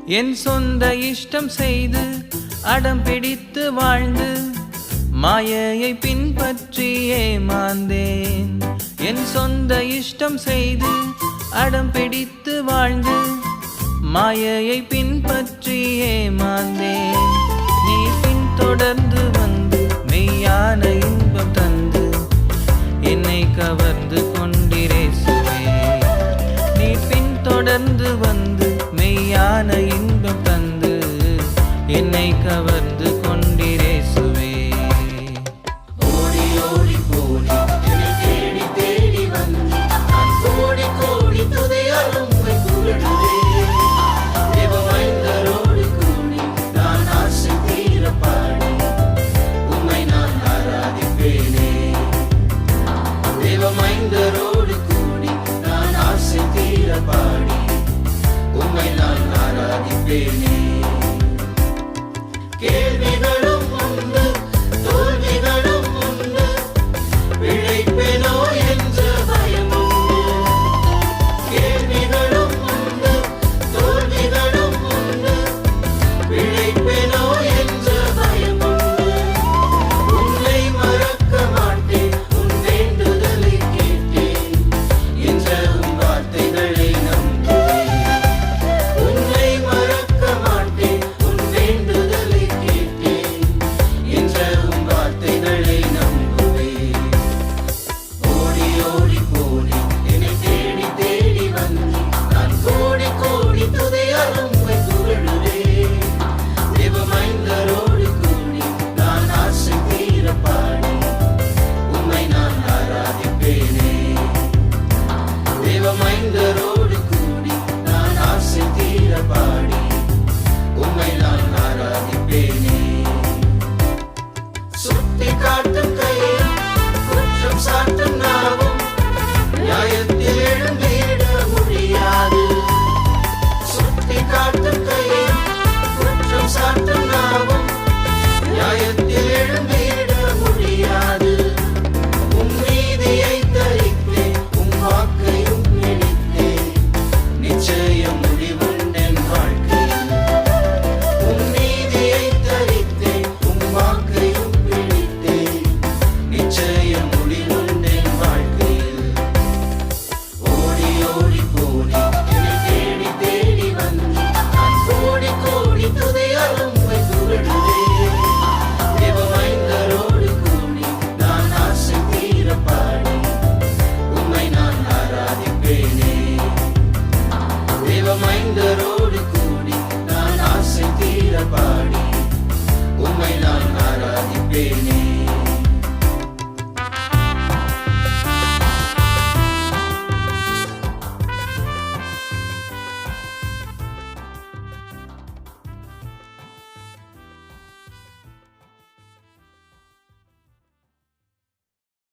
என் சொந்த இஷ்டம் செய்து அடம் பிடித்து வாழ்ந்து மாயையை பின்பற்றி ஏமாந்தேன். என் சொந்த இஷ்டம் செய்து அடம் பிடித்து வாழ்ந்து மாயையை பின்பற்றி ஏமாந்தேன். நீ பின்தொடர்ந்து வந்து மெய்யான இன்பம் தந்து என்னை கவர்ந்து கொண்டிரேசுவே. நீ பின்தொடர்ந்து வந்து மெய்யான இன்பம் தந்து என்னை கவர்ந்து கொண்டிரேசுவே. ஓடி ஓடி போடி என்னை தேடி தேடி வந்து நான் கோடி கோடி துதியாலும் உம்மை புகழுவேன். தேவமைந்தரோடு கூடி நான் ஆசை தீர பாடி உம்மை நான் ஆராதிப்பேனே. தேவமைந்தரோடு கூடி நான் ஆசை தீர பாடி உம்மை நான் ஆராதிப்பேனே.